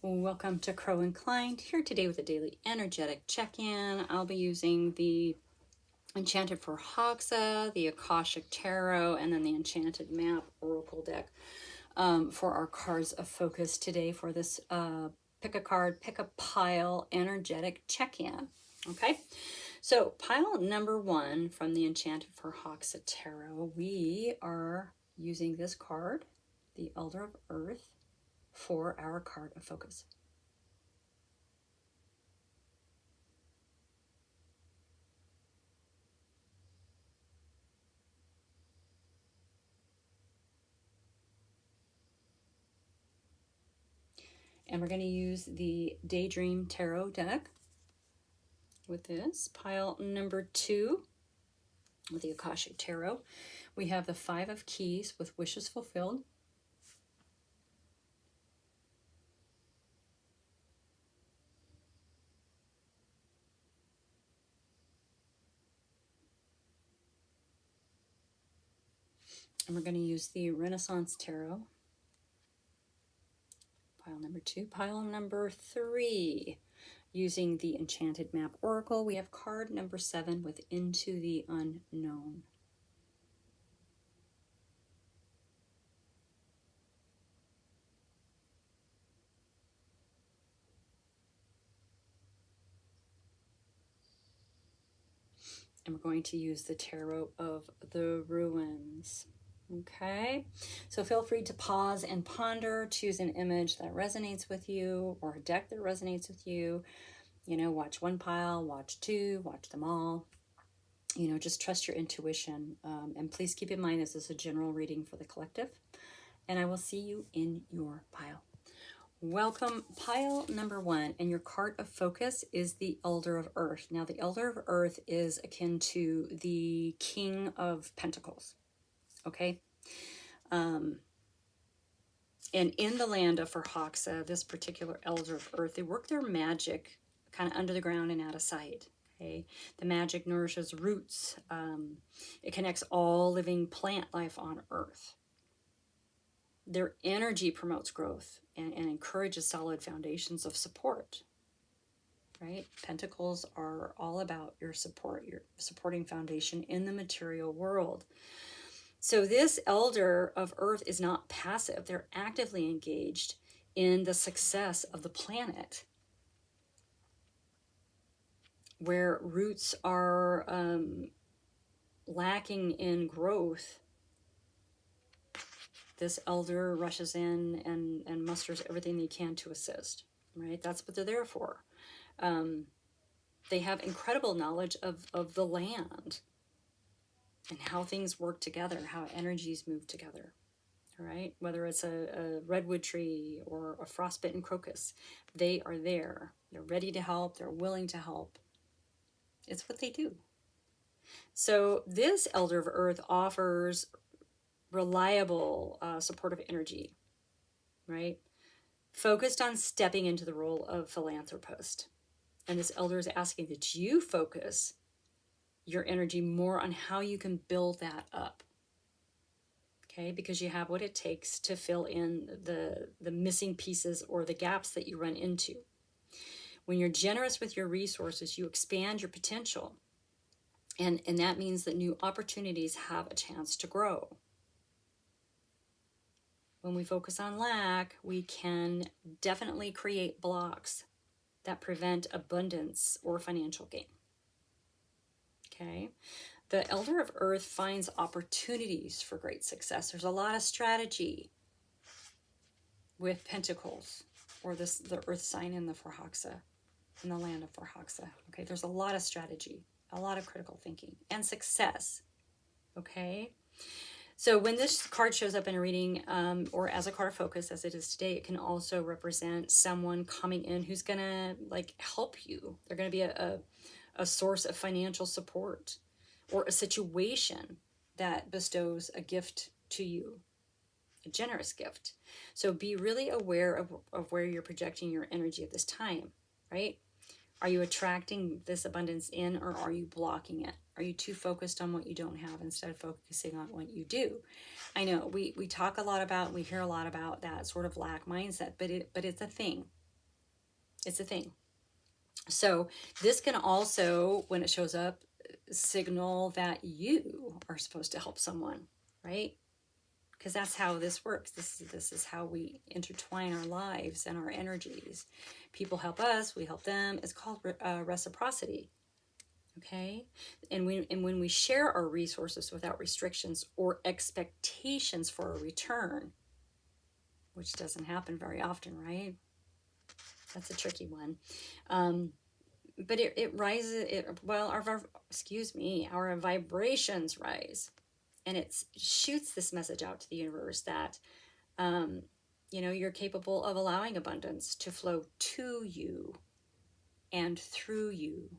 Welcome to Crow Inclined, here today with a daily energetic check-in. I'll be using the Enchanted for Hoxa, the Akashic Tarot, and then the Enchanted Map Oracle deck for our cards of focus today for this pick a card, pick a pile energetic check-in. Okay, so pile number one from the Enchanted for Hoxa Tarot, we are using this card, the Elder of Earth, for our card of focus. And we're going to use the Daydream Tarot deck with this. Pile number two with the Akashic Tarot. We have the Five of Keys with Wishes Fulfilled. And we're going to use the Renaissance Tarot. Pile number two. Pile number three, using the Enchanted Map Oracle, we have card number 7 with Into the Unknown. And we're going to use the Tarot of the Ruins. Okay, so feel free to pause and ponder, choose an image that resonates with you or a deck that resonates with you. You know, watch one pile, watch two, watch them all. You know, just trust your intuition. And please keep in mind this is a general reading for the collective. And I will see you in your pile. Welcome, pile number one, and your card of focus is the Elder of Earth. Now, the Elder of Earth is akin to the King of Pentacles, okay? And in the land of Forhoxa, this particular Elder of Earth, they work their magic kind of under the ground and out of sight, okay? The magic nourishes roots. It connects all living plant life on Earth. Their energy promotes growth and encourages solid foundations of support, right? Pentacles are all about your support, your supporting foundation in the material world. So this Elder of Earth is not passive. They're actively engaged in the success of the planet. Where roots are lacking in growth, this Elder rushes in and musters everything they can to assist, right? That's what they're there for. They have incredible knowledge of the land and how things work together, how energies move together, all right? Whether it's a redwood tree or a frostbitten crocus, they are there. They're ready to help. They're willing to help. It's what they do. So this Elder of Earth offers reliable supportive energy, right? Focused on stepping into the role of philanthropist. And this Elder is asking that you focus your energy more on how you can build that up, okay? Because you have what it takes to fill in the missing pieces or the gaps that you run into. When you're generous with your resources, you expand your potential. And that means that new opportunities have a chance to grow. When we focus on lack, we can definitely create blocks that prevent abundance or financial gain. Okay, the Elder of Earth finds opportunities for great success. There's a lot of strategy with Pentacles, or the Earth sign in the Forhoxa, in the land of Forhoxa. Okay, there's a lot of strategy, a lot of critical thinking, and success. Okay, so when this card shows up in a reading, or as a card of focus, as it is today, it can also represent someone coming in who's gonna like help you. They're gonna be a source of financial support, or a situation that bestows a gift to you, a generous gift. So be really aware of where you're projecting your energy at this time, right? Are you attracting this abundance in, or are you blocking it? Are you too focused on what you don't have instead of focusing on what you do? I know we talk a lot about, we hear a lot about that sort of lack mindset, but it's a thing. It's a thing. So this can also, when it shows up, signal that you are supposed to help someone, right? Because that's how this works. This is how we intertwine our lives and our energies. People help us, we help them. It's called reciprocity. Okay, and when we share our resources without restrictions or expectations for a return, which doesn't happen very often, right? That's a tricky one. But it rises. Our vibrations rise, and it shoots this message out to the universe that you're capable of allowing abundance to flow to you and through you.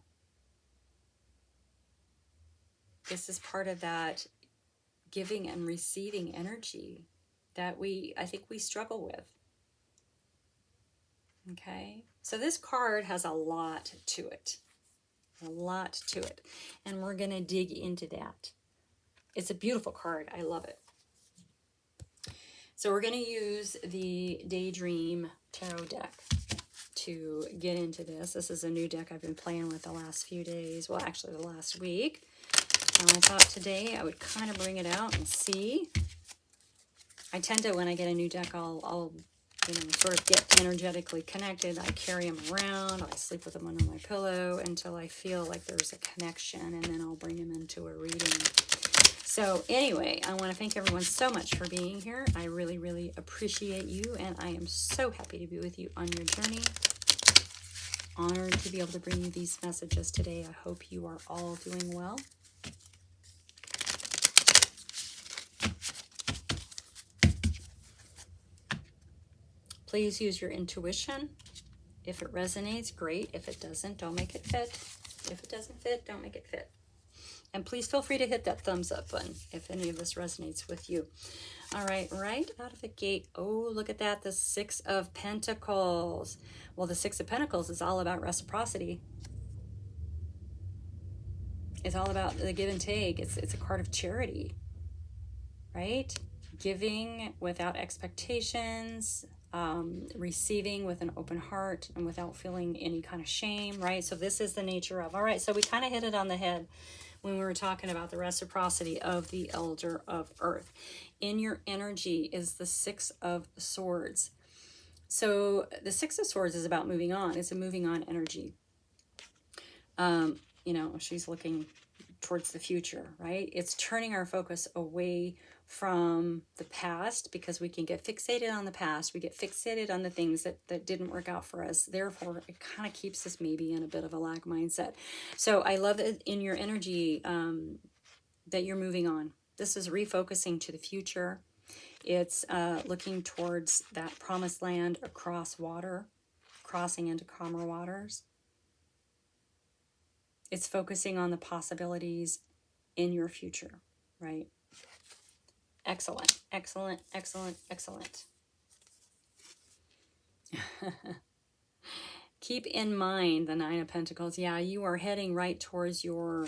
This is part of that giving and receiving energy that I think we struggle with. Okay, so this card has a lot to it. And we're going to dig into that. It's a beautiful card. I love it. So we're going to use the Daydream Tarot deck to get into this. This is a new deck I've been playing with the last few days. Well, actually the last week. And I thought today I would kind of bring it out and see. I tend to, when I get a new deck, I'll sort of get energetically connected. I carry them around. I sleep with them under my pillow until I feel like there's a connection, and then I'll bring them into a reading. So anyway, I want to thank everyone so much for being here. I really, really appreciate you, and I am so happy to be with you on your journey. Honored to be able to bring you these messages today. I hope you are all doing well. Please use your intuition. If it resonates, great. If it doesn't, don't make it fit. If it doesn't fit, don't make it fit. And please feel free to hit that thumbs up button if any of this resonates with you. All right, right out of the gate. Oh, look at that, the Six of Pentacles. Well, the Six of Pentacles is all about reciprocity. It's all about the give and take. It's a card of charity, right? Giving without expectations, receiving with an open heart and without feeling any kind of shame, right? So this is the nature of, all right, so we kind of hit it on the head when we were talking about the reciprocity of the Elder of Earth. In your energy is the Six of Swords. So the Six of Swords is about moving on. It's a moving on energy. She's looking towards the future, right? It's turning our focus away from the past, because we can get fixated on the past. We get fixated on the things that didn't work out for us. Therefore, it kind of keeps us maybe in a bit of a lack mindset. So I love that in your energy that you're moving on. This is refocusing to the future. It's looking towards that promised land across water, crossing into calmer waters. It's focusing on the possibilities in your future, right? Excellent, excellent, excellent, excellent. Keep in mind the Nine of Pentacles. Yeah, you are heading right towards your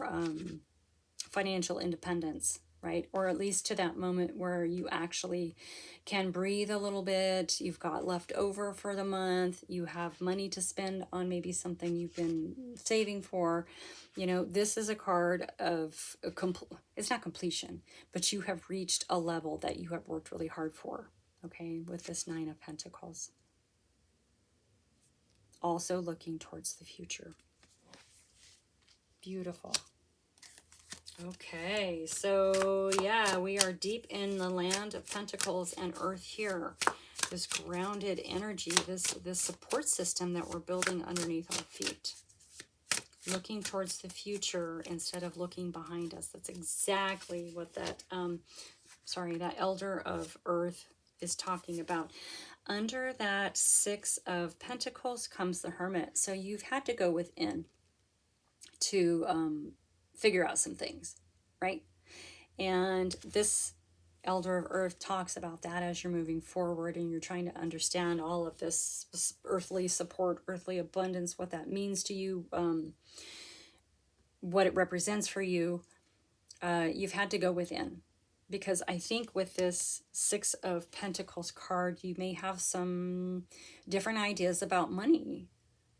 financial independence, right? Or at least to that moment where you actually can breathe a little bit. You've got left over for the month. You have money to spend on maybe something you've been saving for. This is a card of, it's not completion, but you have reached a level that you have worked really hard for, okay, with this Nine of Pentacles. Also looking towards the future. Beautiful. Okay, so yeah, we are deep in the land of Pentacles and Earth here. This grounded energy, this support system that we're building underneath our feet. Looking towards the future instead of looking behind us. That's exactly what that Elder of Earth is talking about. Under that Six of Pentacles comes the Hermit. So you've had to go within to figure out some things, right? And this Elder of Earth talks about that as you're moving forward and you're trying to understand all of this earthly support, earthly abundance, what that means to you, what it represents for you. You've had to go within, because I think with this Six of Pentacles card, you may have some different ideas about money.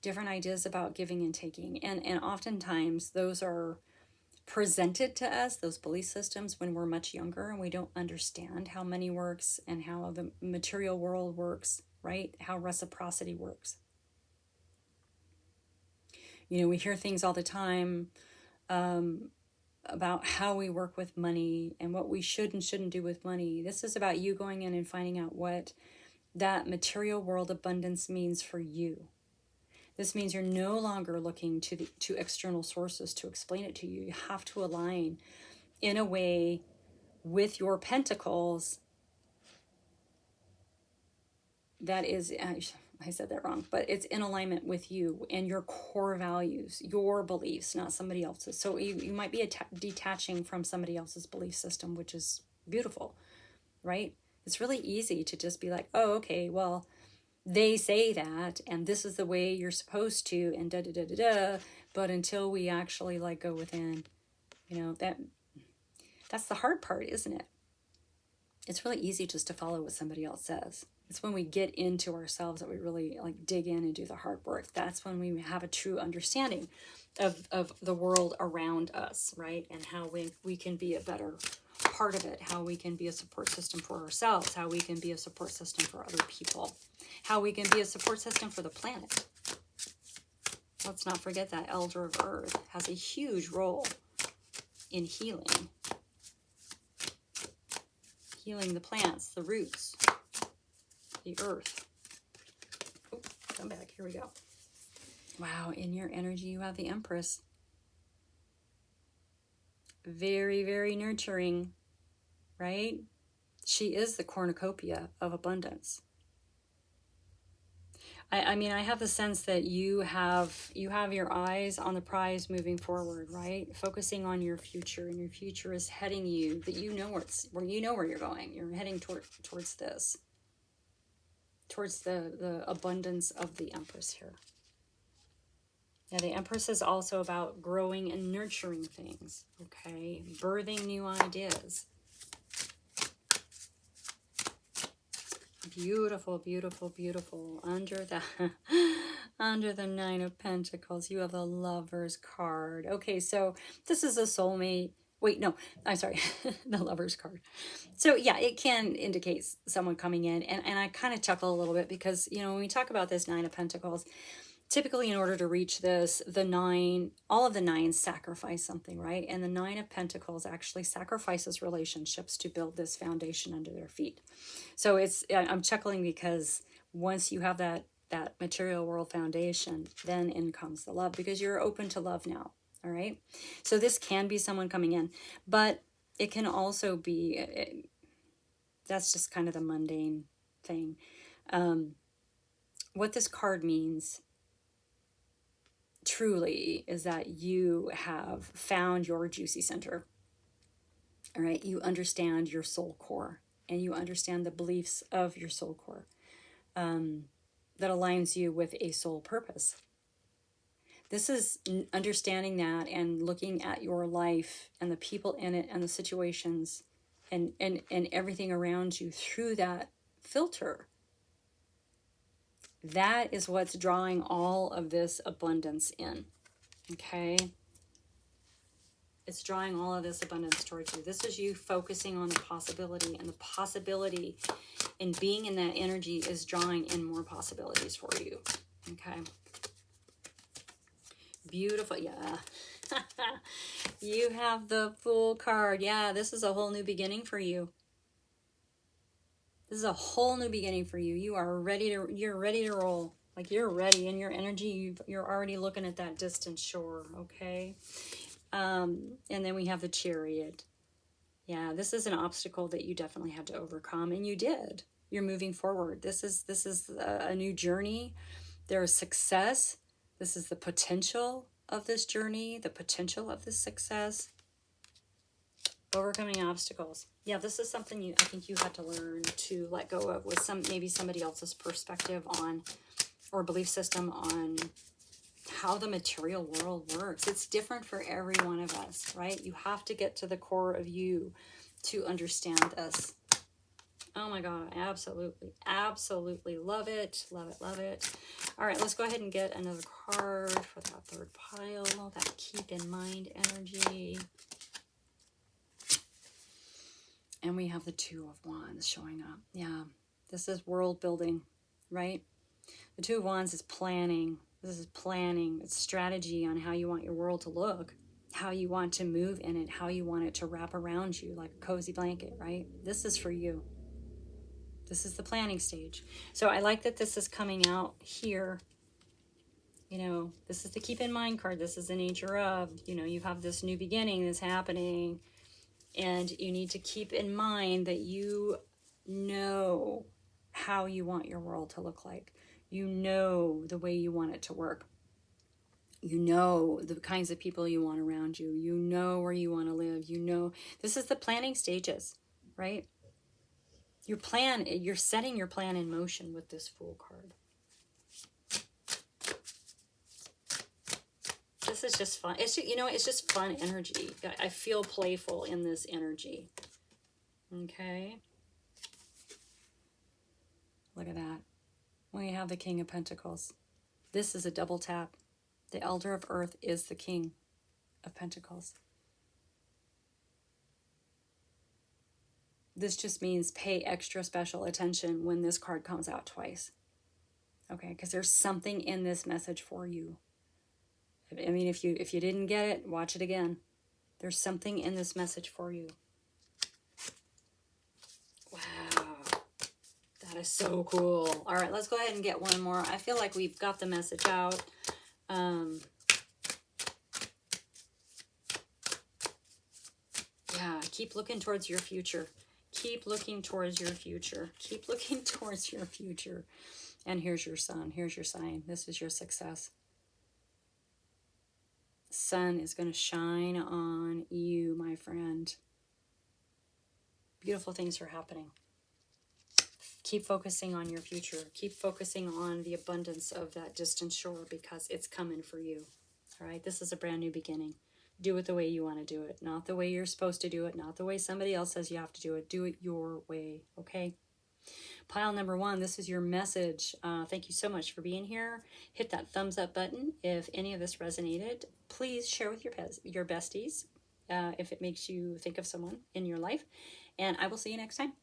different ideas about giving and taking. And oftentimes those are presented to us, those belief systems, when we're much younger and we don't understand how money works and how the material world works, right? How reciprocity works. You know, we hear things all the time about how we work with money and what we should and shouldn't do with money. This is about you going in and finding out what that material world abundance means for you. This means you're no longer looking to external sources to explain it to you. You have to align in a way with your pentacles that is, I said that wrong, but it's in alignment with you and your core values, your beliefs, not somebody else's. So you might be detaching from somebody else's belief system, which is beautiful, right? It's really easy to just be like, oh, okay, well, they say that, and this is the way you're supposed to, and da da da da da. But until we actually like go within, you know, that's the hard part, isn't it? It's really easy just to follow what somebody else says. It's when we get into ourselves that we really like dig in and do the hard work. That's when we have a true understanding of the world around us, right? And how we can be a better part of it, how we can be a support system for ourselves, how we can be a support system for other people, how we can be a support system for the planet. Let's not forget that Elder of Earth has a huge role in healing. Healing the plants, the roots, the earth. Oh, come back, here we go. Wow, in your energy you have the Empress. Very, very nurturing, right? She is the cornucopia of abundance. I mean, I have the sense that you have your eyes on the prize moving forward, right? Focusing on your future, and your future is heading you, that you know where you're going. You're heading towards this, towards the abundance of the Empress here. Now, the Empress is also about growing and nurturing things, okay? Birthing new ideas. Beautiful, beautiful, beautiful. Under the Nine of Pentacles, you have the Lover's card. Okay, so this is a soulmate. Wait, no, I'm sorry, the Lover's card. So yeah, it can indicate someone coming in, and I kind of chuckle a little bit because, you know, when we talk about this Nine of Pentacles, typically in order to reach this, all of the nines sacrifice something, right? And the Nine of Pentacles actually sacrifices relationships to build this foundation under their feet. So I'm chuckling because once you have that material world foundation, then in comes the love, because you're open to love now, all right? So this can be someone coming in, but it can also be, that's just kind of the mundane thing. What this card means truly is that you have found your juicy center, all right? You understand your soul core, and you understand the beliefs of your soul core that aligns you with a soul purpose. This is understanding that and looking at your life and the people in it and the situations and everything around you through that filter. That is what's drawing all of this abundance in, okay? It's drawing all of this abundance towards you. This is you focusing on the possibility, and the possibility in being in that energy is drawing in more possibilities for you, okay? Beautiful, yeah. You have the Fool card. Yeah, this is a whole new beginning for you. This is a whole new beginning for you. You're ready to roll. Like, you're ready in your energy. You're already looking at that distant shore, okay? And then we have the Chariot. Yeah, this is an obstacle that you definitely had to overcome, and you did. You're moving forward. This is a new journey. There is success. This is the potential of this journey, the potential of this success. Overcoming obstacles. Yeah, this is something I think you had to learn to let go of, with maybe somebody else's perspective on, or belief system on, how the material world works. It's different for every one of us, right? You have to get to the core of you to understand this. Oh my God, I absolutely, absolutely love it. Love it, love it. All right, let's go ahead and get another card for that third pile, that keep in mind energy. And we have the Two of Wands showing up. Yeah, this is world building, right? The Two of Wands is planning. This is planning. It's strategy on how you want your world to look, how you want to move in it, how you want it to wrap around you like a cozy blanket, right? This is for you. This is the planning stage. So I like that this is coming out here. You know, this is the keep in mind card. This is the nature of, you know, you have this new beginning that's happening, and you need to keep in mind that you know how you want your world to look like. You know the way you want it to work. You know the kinds of people you want around you. You know where you want to live. You know, this is the planning stages, right? Your plan, you're setting your plan in motion with this Fool card. This is just fun. It's just, you know, it's just fun energy. I feel playful in this energy. Okay. Look at that. We have the King of Pentacles. This is a double tap. The Elder of Earth is the King of Pentacles. This just means pay extra special attention when this card comes out twice. Okay, because there's something in this message for you. I mean, if you didn't get it, watch it again. There's something in this message for you. Wow. That is so cool. All right, let's go ahead and get one more. I feel like we've got the message out. Yeah, keep looking towards your future. Keep looking towards your future. Keep looking towards your future. And here's your sun. Here's your sign. This is your success. Sun is going to shine on you, my friend. Beautiful things are happening. Keep focusing on your future. Keep focusing on the abundance of that distant shore, because it's coming for you. All right, this is a brand new beginning. Do it the way you want to do it, not the way you're supposed to do it, not the way somebody else says you have to do it. Do it your way, okay? Pile number one, this is your message. Thank you so much for being here. Hit that thumbs up button if any of this resonated. Please share with your besties if it makes you think of someone in your life. And I will see you next time.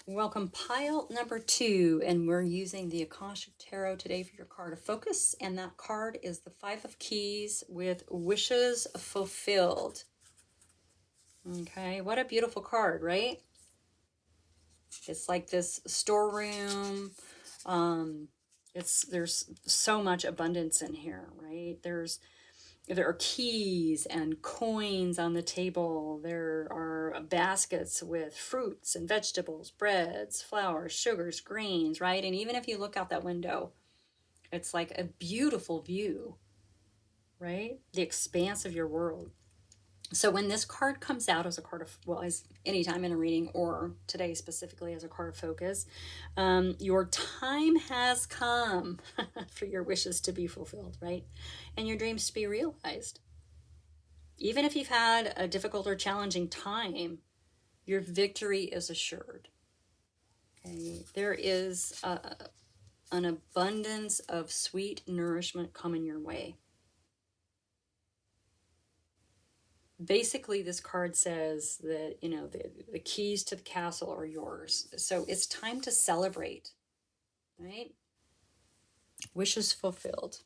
Welcome, pile number two, and we're using the Akashic Tarot today for your card of focus, and that card is the Five of Keys with wishes fulfilled. Okay, what a beautiful card, right? It's like this storeroom. There's so much abundance in here, right? There are keys and coins on the table. There are baskets with fruits and vegetables, breads, flours, sugars, grains, right? And even if you look out that window, it's like a beautiful view, right? The expanse of your world. So when this card comes out as a card of, well, as anytime in a reading, or today specifically as a card of focus, your time has come for your wishes to be fulfilled, right? And your dreams to be realized. Even if you've had a difficult or challenging time, your victory is assured. Okay? There is an abundance of sweet nourishment coming your way. Basically, this card says that, you know, the keys to the castle are yours. So it's time to celebrate, right? Wishes fulfilled.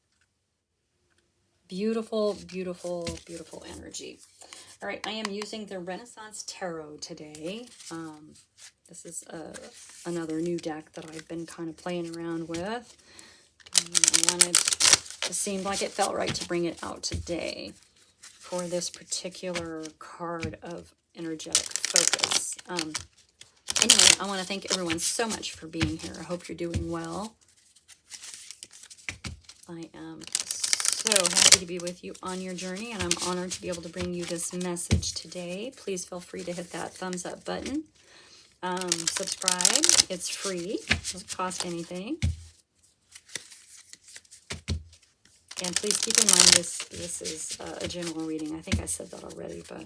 Beautiful, beautiful, beautiful energy. All right, I am using the Renaissance Tarot today. This is another new deck that I've been kind of playing around with. It seemed like it felt right to bring it out today for this particular card of energetic focus. Anyway, I want to thank everyone so much for being here. I hope you're doing well. I am so happy to be with you on your journey, and I'm honored to be able to bring you this message today. Please feel free to hit that thumbs up button. Subscribe. It's free. It doesn't cost anything. And please keep in mind this is a general reading. I think I said that already, but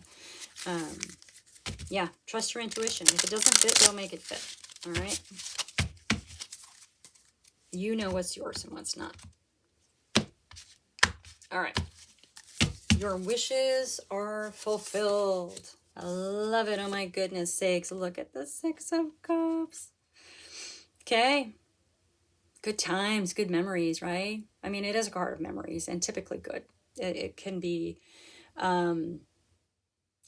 yeah, trust your intuition. If it doesn't fit, don't make it fit. All right. You know what's yours and what's not. All right. Your wishes are fulfilled. I love it. Oh my goodness sakes. Look at the Six of Cups. Okay. Good times, good memories, right? I mean, it is a card of memories and typically good. It can be,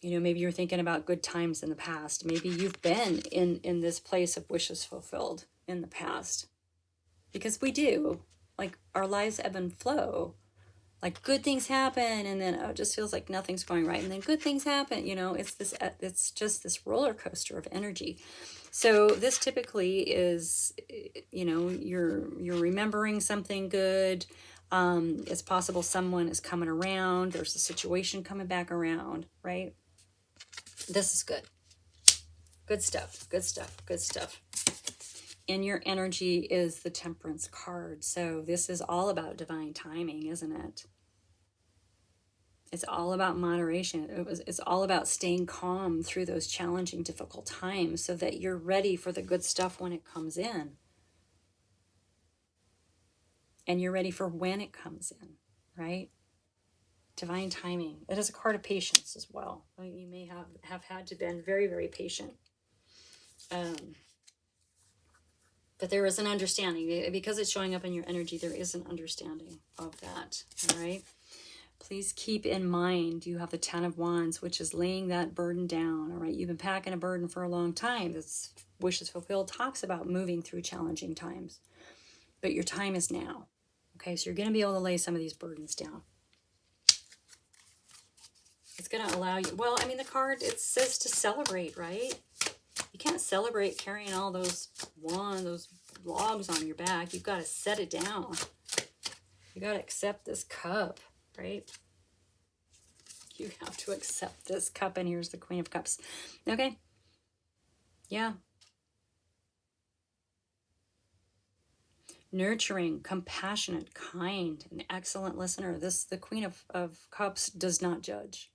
maybe you're thinking about good times in the past. Maybe you've been in this place of wishes fulfilled in the past. Because we do. Like, our lives ebb and flow. Like, good things happen, and then it just feels like nothing's going right, and then good things happen. It's just this roller coaster of energy. So this typically is, you're remembering something good. It's possible someone is coming around. There's a situation coming back around, right? This is good. Good stuff. Good stuff. Good stuff. And your energy is the Temperance card. So this is all about divine timing, isn't it? It's all about moderation. It's all about staying calm through those challenging, difficult times so that you're ready for the good stuff when it comes in. And you're ready for when it comes in, right? Divine timing. It is a card of patience as well. You may have had to been very, very patient. But there is an understanding. Because it's showing up in your energy, there is an understanding of that, all right? Please keep in mind you have the Ten of Wands, which is laying that burden down, all right? You've been packing a burden for a long time. This Wishes Fulfilled talks about moving through challenging times. But your time is now, okay? So you're going to be able to lay some of these burdens down. It's going to allow you, well, I mean, the card, it says to celebrate, right? You can't celebrate carrying all those logs on your back. You've got to set it down. You got to accept this cup, right? You have to accept this cup, and here's the Queen of Cups. Okay. Yeah. Nurturing, compassionate, kind, an excellent listener. The Queen of Cups does not judge.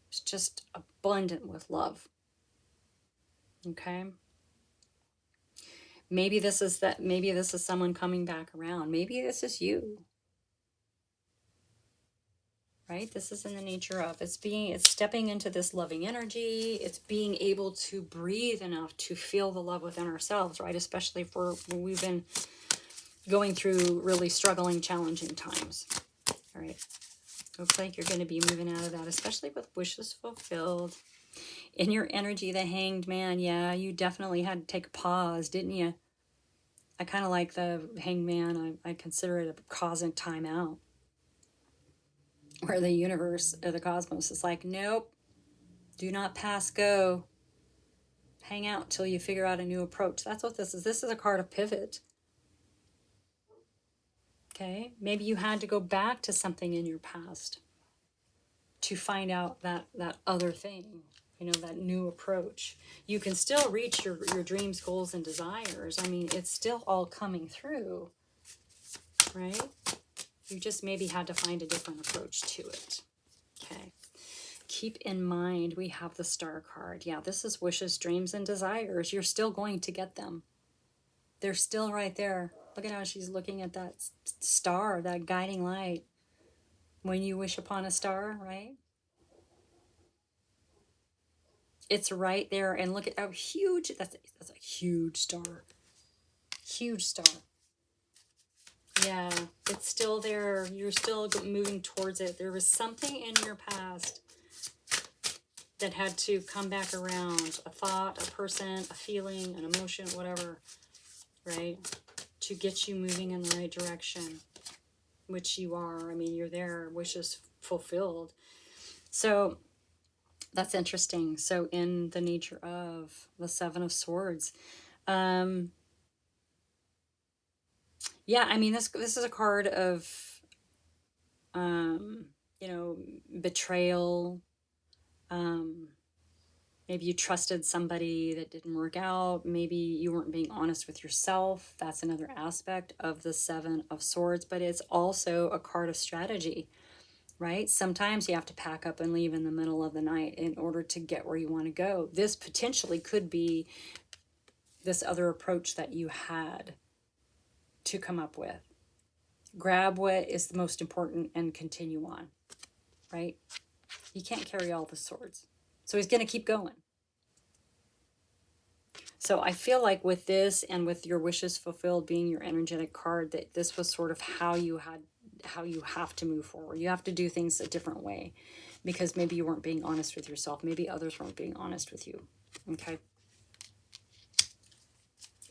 It's just abundant with love. Okay. Maybe this is someone coming back around. Maybe this is you. Right? This is in the nature of it's stepping into this loving energy. It's being able to breathe enough to feel the love within ourselves, right? Especially if we've been going through really struggling, challenging times. All right. Looks like you're going to be moving out of that, especially with wishes fulfilled. In your energy, the Hanged Man, yeah, you definitely had to take a pause, didn't you? I kind of like the Hanged Man. I consider it a cosmic timeout, where the universe or the cosmos is like, nope, do not pass go. Hang out till you figure out a new approach. That's what this is. This is a card of pivot. Okay, maybe you had to go back to something in your past to find out that other thing, that new approach. You can still reach your dreams, goals, and desires. I mean, it's still all coming through, right? You just maybe had to find a different approach to it. Okay. Keep in mind, we have the Star card. Yeah, this is wishes, dreams, and desires. You're still going to get them. They're still right there. Look at how she's looking at that star, that guiding light. When you wish upon a star, right? It's right there. And look at how huge, that's a huge star. Huge star. Yeah, it's still there. You're still moving towards it. There was something in your past that had to come back around. A thought, a person, a feeling, an emotion, whatever, right? To get you moving in the right direction, which you are. I mean, you're there, wishes fulfilled. So that's interesting. So in the nature of the Seven of Swords, yeah, I mean, this is a card of, betrayal. Maybe you trusted somebody that didn't work out. Maybe you weren't being honest with yourself. That's another aspect of the Seven of Swords, but it's also a card of strategy, right? Sometimes you have to pack up and leave in the middle of the night in order to get where you want to go. This potentially could be this other approach that you had to come up with. Grab what is the most important and continue on, right? You can't carry all the swords. So he's going to keep going. So I feel like with this and with your wishes fulfilled being your energetic card, that this was sort of how you have to move forward. You have to do things a different way because maybe you weren't being honest with yourself. Maybe others weren't being honest with you. Okay.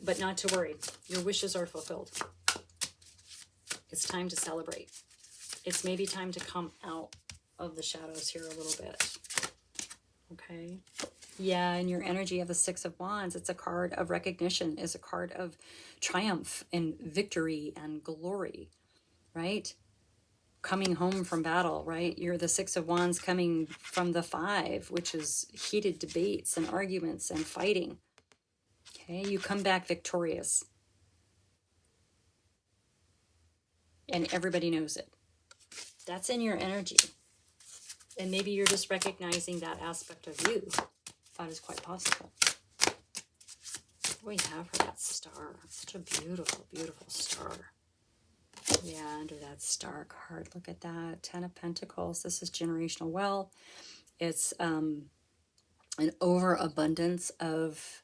But not to worry. Your wishes are fulfilled. It's time to celebrate. It's maybe time to come out of the shadows here a little bit. Okay. Yeah, and your energy of the Six of Wands, it's a card of recognition, it's a card of triumph and victory and glory, right? Coming home from battle, right? You're the Six of Wands coming from the Five, which is heated debates and arguments and fighting. Okay, you come back victorious. And everybody knows it. That's in your energy. And maybe you're just recognizing that aspect of you. That is quite possible. What do we have for that star? Such a beautiful, beautiful star. Yeah, under that star card. Look at that. 10 of Pentacles. This is generational wealth. It's an overabundance of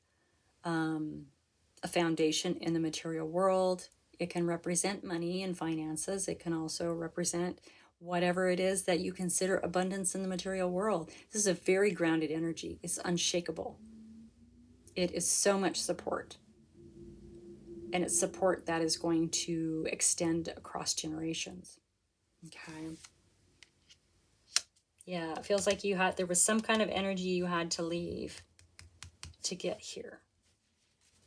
a foundation in the material world. It can represent money and finances. It can also represent whatever it is that you consider abundance in the material world. This is a very grounded energy. It's unshakable. It is so much support. And it's support that is going to extend across generations. Okay. Yeah, it feels like there was some kind of energy you had to leave to get here.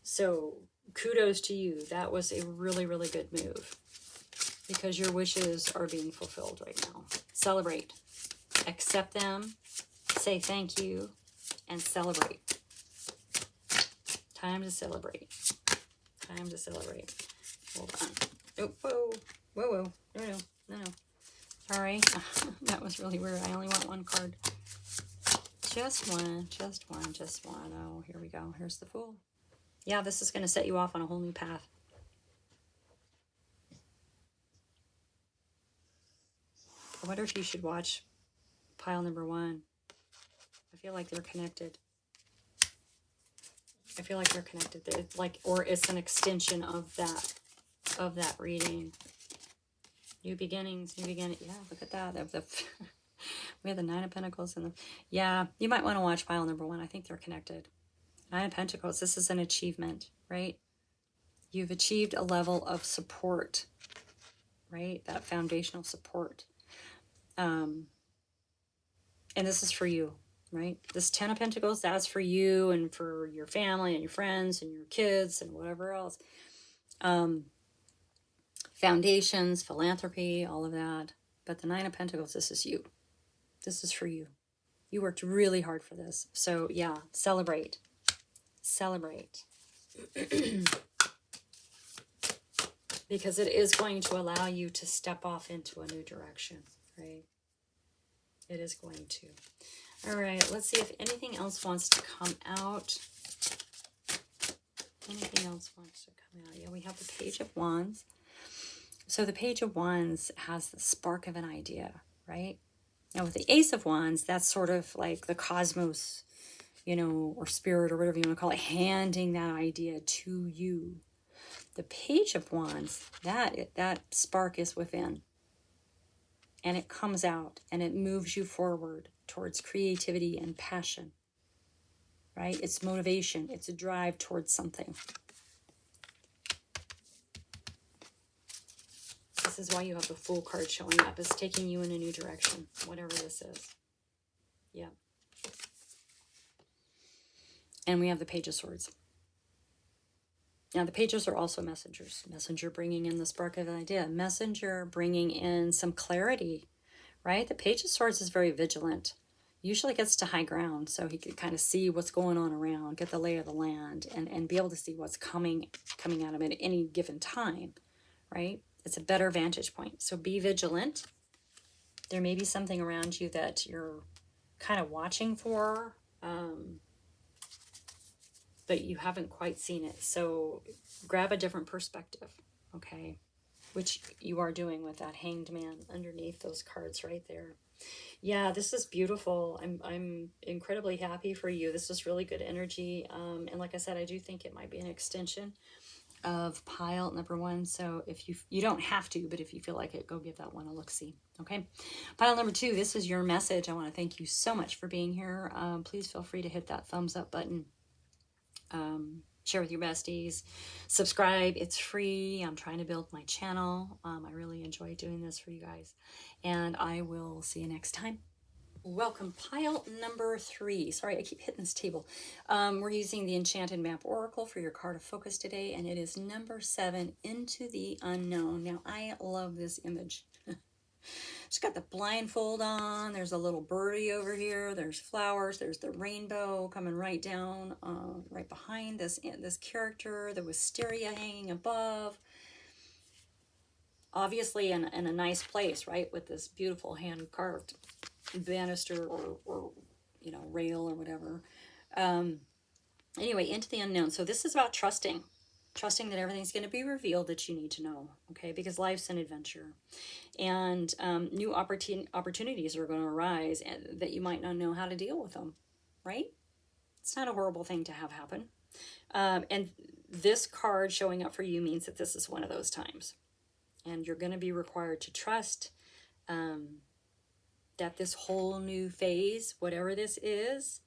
So kudos to you. That was a really, really good move. Because your wishes are being fulfilled right now. Celebrate. Accept them. Say thank you. And celebrate. Time to celebrate. Time to celebrate. Hold on. Oh, whoa. Whoa, whoa. No. Sorry. That was really weird. I only want one card. Just one. Oh, here we go. Here's the Fool. Yeah, this is going to set you off on a whole new path. I wonder if you should watch pile number 1. I feel like they're connected. It's like, or it's an extension of that reading. New beginnings. Yeah, look at that. We have the Nine of Pentacles and yeah, you might want to watch pile number 1. I think they're connected. Nine of Pentacles. This is an achievement, right? You've achieved a level of support, right? That foundational support. And this is for you, right? This 10 of Pentacles, that's for you and for your family and your friends and your kids and whatever else. Foundations, philanthropy, all of that. But the Nine of Pentacles, this is you. This is for you. You worked really hard for this. So yeah, celebrate. Celebrate. Because it is going to allow you to step off into a new direction, right? It is going to. All right, let's see if anything else wants to come out. Anything else wants to come out? Yeah, we have the Page of Wands. So the Page of Wands has the spark of an idea, right? Now with the Ace of Wands, that's sort of like the cosmos, or spirit or whatever you want to call it, handing that idea to you. The Page of Wands, that spark is within. And it comes out and it moves you forward towards creativity and passion, right? It's motivation. It's a drive towards something. This is why you have the Fool card showing up. It's taking you in a new direction, whatever this is. Yeah. And we have the Page of Swords. Now, the pages are also messengers. Messenger bringing in the spark of an idea. Messenger bringing in some clarity, right? The Page of Swords is very vigilant. Usually gets to high ground, so he can kind of see what's going on around, get the lay of the land, and be able to see what's coming at him at any given time, right? It's a better vantage point. So be vigilant. There may be something around you that you're kind of watching for, but you haven't quite seen it. So grab a different perspective, okay? Which you are doing with that Hanged Man underneath those cards right there. Yeah, this is beautiful. I'm incredibly happy for you. This is really good energy. And like I said, I do think it might be an extension of pile number one. So if you don't have to, but if you feel like it, go give that one a look-see. Okay. Pile number two, this is your message. I want to thank you so much for being here. Please feel free to hit that thumbs up button. Share with your besties, subscribe, it's free. I'm trying to build my channel. I really enjoy doing this for you guys, and I will see you next time. Welcome, pile number three. Sorry, I keep hitting this table. We're using the Enchanted Map Oracle for your card of focus today, and it is number 7, Into the Unknown. Now, I love this image. She's got the blindfold on. There's a little birdie over here. There's flowers. There's the rainbow coming right down, right behind this character. The wisteria hanging above. Obviously in a nice place, right? With this beautiful hand-carved banister or rail or whatever. Anyway, into the unknown. So this is about trusting that everything's going to be revealed that you need to know, okay? Because life's an adventure, and new opportunities are going to arise and that you might not know how to deal with them, right? It's not a horrible thing to have happen. And this card showing up for you means that this is one of those times, and you're going to be required to trust that this whole new phase, whatever this is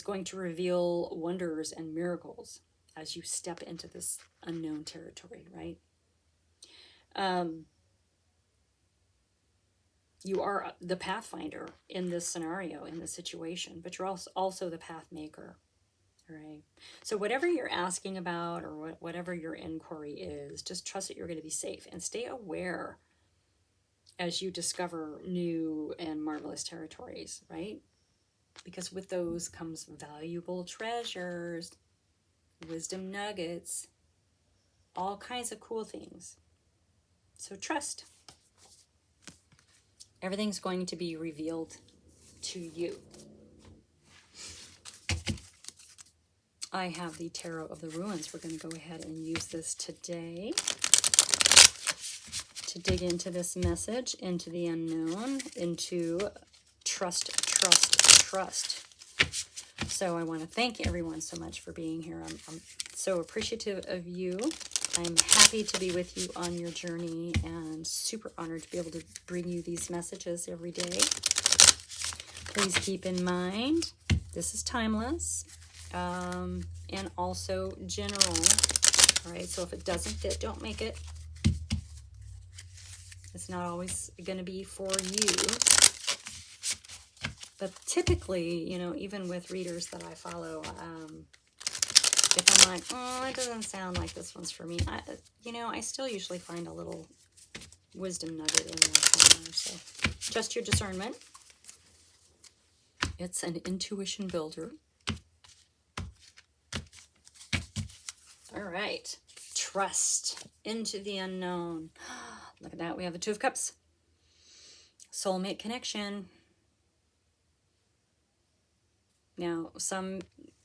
going to reveal wonders and miracles as you step into this unknown territory, right? You are the pathfinder in this scenario, in this situation, but you're also the path maker, all right? So whatever you're asking about or whatever your inquiry is, just trust that you're going to be safe and stay aware as you discover new and marvelous territories, right? Because with those comes valuable treasures, wisdom nuggets, all kinds of cool things. So trust. Everything's going to be revealed to you. I have the Tarot of the Ruins. We're going to go ahead and use this today to dig into this message, into the unknown, into trust. So I want to thank everyone so much for being here. I'm so appreciative of you. I'm happy to be with you on your journey and super honored to be able to bring you these messages every day. Please keep in mind, this is timeless and also general. All right, so if it doesn't fit, don't make it. It's not always going to be for you. But typically, even with readers that I follow, if I'm like, oh, it doesn't sound like this one's for me, I still usually find a little wisdom nugget in there somewhere. So just your discernment. It's an intuition builder. All right. Trust into the unknown. Look at that. We have the Two of Cups. Soulmate connection. Now, some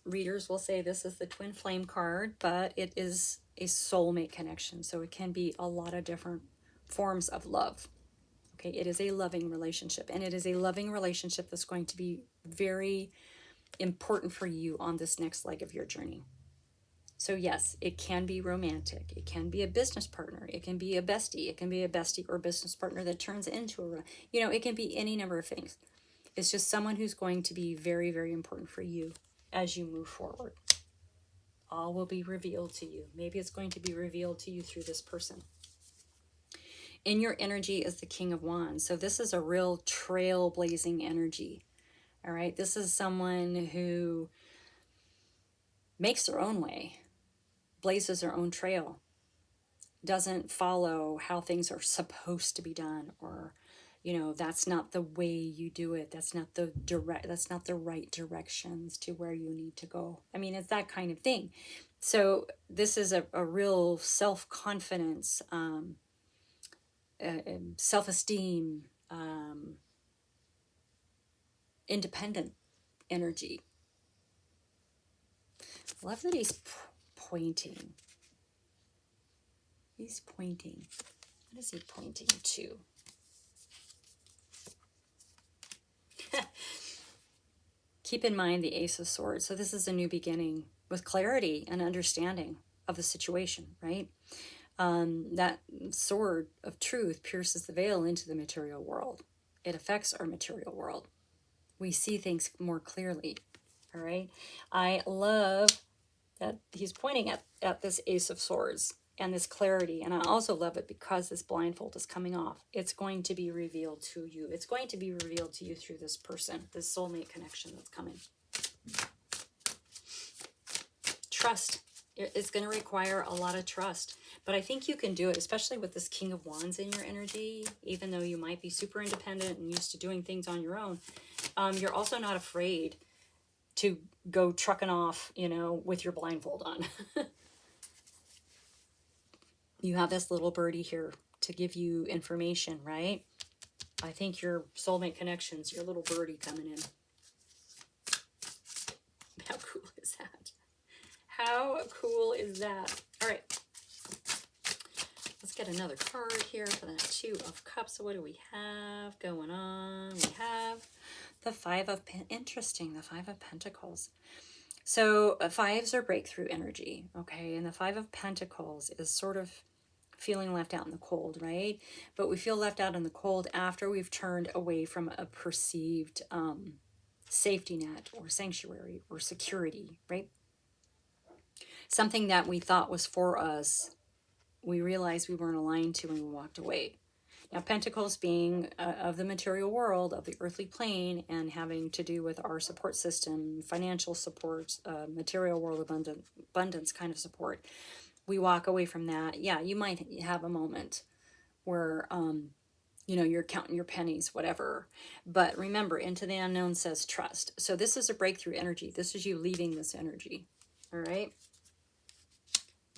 readers will say this is the Twin Flame card, but it is a soulmate connection. So it can be a lot of different forms of love. Okay, it is a loving relationship, and it is a loving relationship that's going to be very important for you on this next leg of your journey. So yes, it can be romantic. It can be a business partner. It can be a bestie. It can be a bestie or business partner that turns into a, it can be any number of things. It's just someone who's going to be very, very important for you as you move forward. All will be revealed to you. Maybe it's going to be revealed to you through this person. In your energy is the King of Wands. So this is a real trailblazing energy. All right. This is someone who makes their own way, blazes their own trail, doesn't follow how things are supposed to be done, or that's not the way you do it. That's not the right directions to where you need to go. I mean, it's that kind of thing. So this is a real self-confidence, self-esteem, independent energy. I love that he's pointing. He's pointing. What is he pointing to? Keep in mind the Ace of Swords. So this is a new beginning with clarity and understanding of the situation, right? That sword of truth pierces the veil into the material world. It affects our material world. We see things more clearly, all right? I love that he's pointing at this Ace of Swords and this clarity. And I also love it because this blindfold is coming off. It's going to be revealed to you. It's going to be revealed to you through this person, this soulmate connection that's coming. Trust. It's going to require a lot of trust. But I think you can do it, especially with this King of Wands in your energy. Even though you might be super independent and used to doing things on your own, you're also not afraid to go trucking off, you know, with your blindfold on. You have this little birdie here to give you information, right? I think your soulmate connections, your little birdie coming in. How cool is that? How cool is that? All right. Let's get another card here for that Two of Cups. So what do we have going on? We have the Five of Interesting, the Five of Pentacles. So fives are breakthrough energy, okay? And the Five of Pentacles is sort of feeling left out in the cold, right? But we feel left out in the cold after we've turned away from a perceived safety net or sanctuary or security, right? Something that we thought was for us, we realized we weren't aligned to and we walked away. Now, Pentacles being of the material world, of the earthly plane, and having to do with our support system, financial support, material world abundance kind of support. We walk away from that. Yeah, you might have a moment where, you know, you're counting your pennies, whatever. But remember, into the unknown says trust. So this is a breakthrough energy. This is you leaving this energy, all right?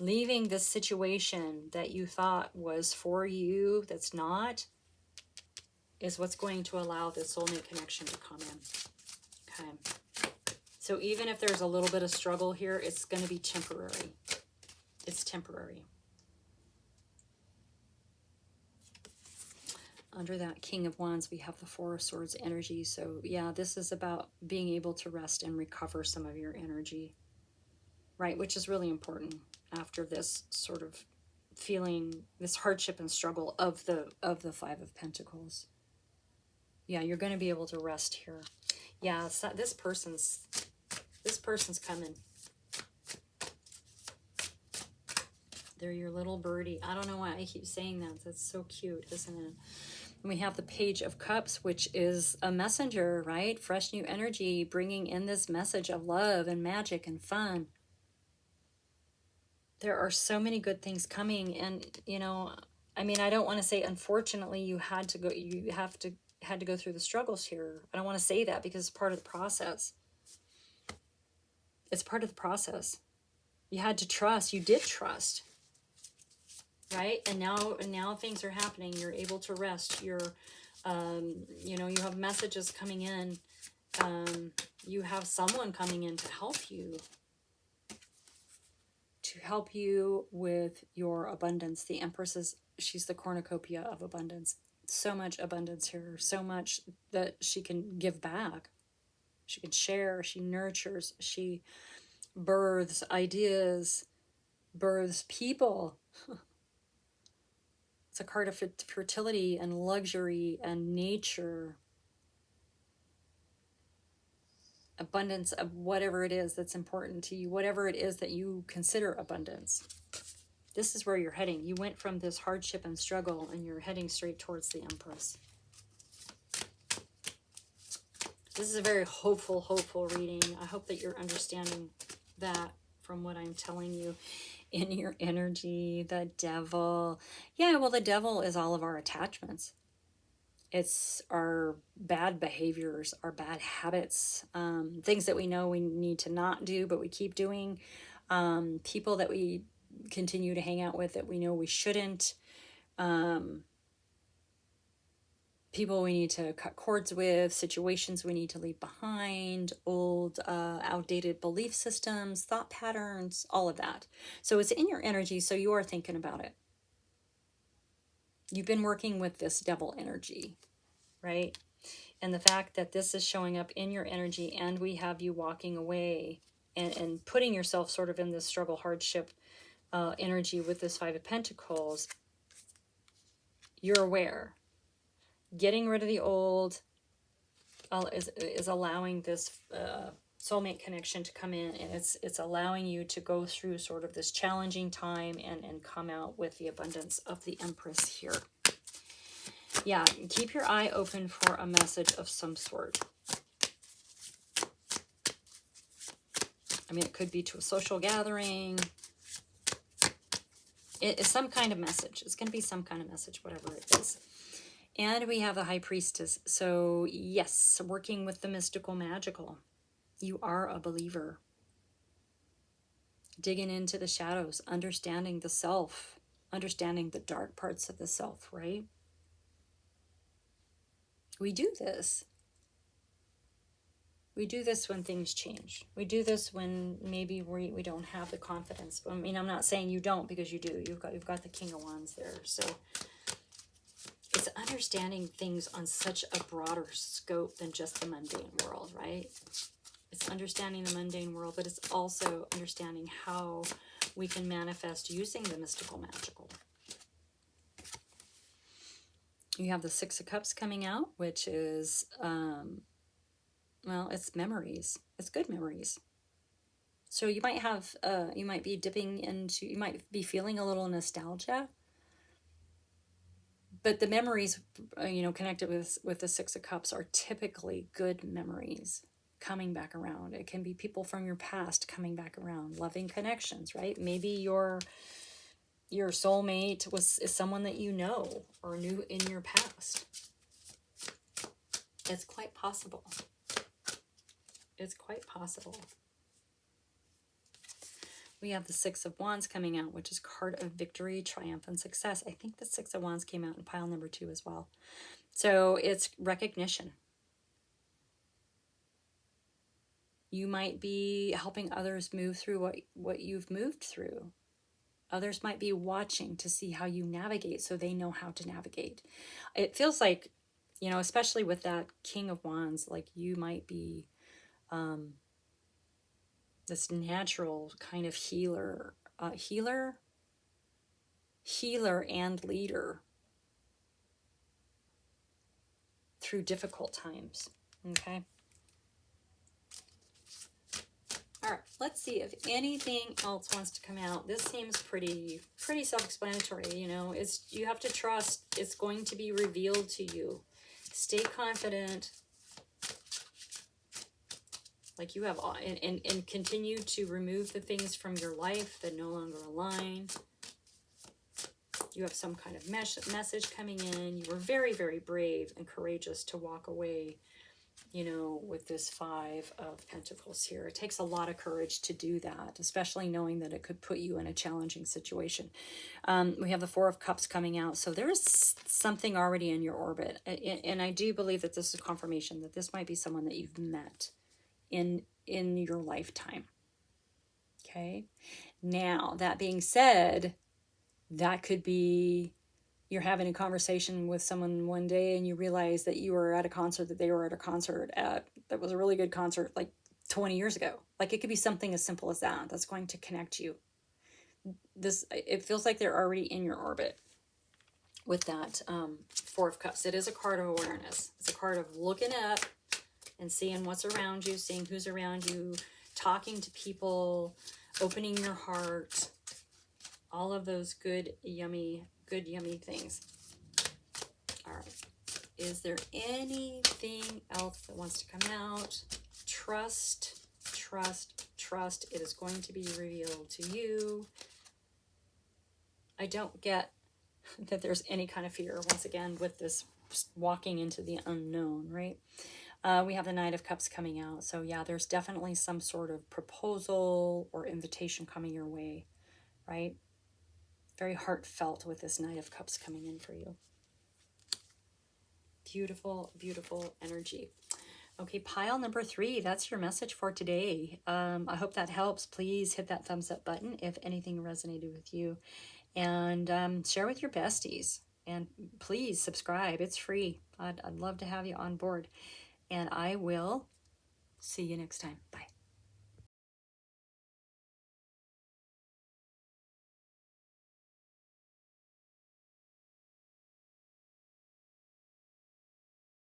Leaving this situation that you thought was for you, that's not, is what's going to allow this soulmate connection to come in. Okay. So even if there's a little bit of struggle here, it's going to be temporary. It's temporary. Under that King of Wands, we have the Four of Swords energy. So yeah, this is about being able to rest and recover some of your energy, right? Which is really important after this sort of feeling, this hardship and struggle of the Five of Pentacles. Yeah, you're going to be able to rest here. Yeah, it's not, this person's coming. They're your little birdie. I don't know why I keep saying that. That's so cute, isn't it? And we have the Page of Cups, which is a messenger, right? Fresh new energy, bringing in this message of love and magic and fun. There are so many good things coming. And, you know, I mean, I don't want to say, unfortunately, you had to go through the struggles here. I don't want to say that because it's part of the process. It's part of the process. You had to trust. You did trust. Right? And now things are happening. You're able to rest. You're, you know, you have messages coming in. You have someone coming in to help you. To help you with your abundance. The Empress she's the cornucopia of abundance. So much abundance here. So much that she can give back. She can share. She nurtures. She births ideas. Births people. It's a card of fertility and luxury and nature. Abundance of whatever it is that's important to you. Whatever it is that you consider abundance. This is where you're heading. You went from this hardship and struggle and you're heading straight towards the Empress. This is a very hopeful reading. I hope that you're understanding that from what I'm telling you. In your energy, the Devil. Yeah, well, the Devil is all of our attachments. It's our bad behaviors, our bad habits, things that we know we need to not do, but we keep doing. People that we continue to hang out with that we know we shouldn't. people we need to cut cords with, situations we need to leave behind, old, outdated belief systems, thought patterns, all of that. So it's in your energy, so you are thinking about it. You've been working with this devil energy, right? And the fact that this is showing up in your energy, and we have you walking away and putting yourself sort of in this struggle, hardship energy with this Five of Pentacles, you're aware. Getting rid of the old is allowing this soulmate connection to come in, and it's allowing you to go through sort of this challenging time and come out with the abundance of the Empress here. Yeah, keep your eye open for a message of some sort. I mean, it could be to a social gathering. It is some kind of message. It's going to be some kind of message, whatever it is. And we have the High Priestess. So yes, working with the mystical, magical. You are a believer. Digging into the shadows, understanding the self, understanding the dark parts of the self, right? We do this. We do this when things change. We do this when maybe we don't have the confidence. I mean, I'm not saying you don't, because you do. You've got the King of Wands there. So it's understanding things on such a broader scope than just the mundane world, right? It's understanding the mundane world, but it's also understanding how we can manifest using the mystical, magical. You have the Six of Cups coming out, which is, well, it's memories. It's good memories. So you might have, you might be dipping into, you might be feeling a little nostalgia. But the memories, connected with the Six of Cups are typically good memories coming back around. It can be people from your past coming back around, loving connections, right? Maybe your soulmate is someone that you know or knew in your past. It's quite possible. It's quite possible. We have the Six of Wands coming out, which is card of victory, triumph, and success. I think the Six of Wands came out in pile number 2 as well. So it's recognition. You might be helping others move through what you've moved through. Others might be watching to see how you navigate so they know how to navigate. It feels like, especially with that King of Wands, like you might be this natural kind of healer and leader through difficult times. Okay. All right, let's see if anything else wants to come out. This seems pretty self-explanatory. You have to trust it's going to be revealed to you. Stay confident. Like you have, and continue to remove the things from your life that no longer align. You have some kind of message coming in. You were very, very brave and courageous to walk away, with this Five of Pentacles here. It takes a lot of courage to do that, especially knowing that it could put you in a challenging situation. We have the Four of Cups coming out. So there's something already in your orbit. And I do believe that this is confirmation that this might be someone that you've met in your lifetime. Okay. Now, that being said, that could be you're having a conversation with someone one day and you realize that you were at a concert that they were at a concert at, that was a really good concert like 20 years ago. Like it could be something as simple as that. That's going to connect you. It feels like they're already in your orbit with that Four of Cups. It is a card of awareness. It's a card of looking up and seeing what's around you, seeing who's around you, talking to people, opening your heart, all of those good, yummy things. All right. Is there anything else that wants to come out? Trust, trust, trust. It is going to be revealed to you. I don't get that there's any kind of fear, once again, with this walking into the unknown, right? We have the Knight of Cups coming out. So yeah, there's definitely some sort of proposal or invitation coming your way, right? Very heartfelt with this Knight of Cups coming in for you. Beautiful, beautiful energy. Okay, pile number 3, that's your message for today. I hope that helps. Please hit that thumbs up button if anything resonated with you. And share with your besties. And please subscribe. It's free. I'd love to have you on board. And I will see you next time. Bye.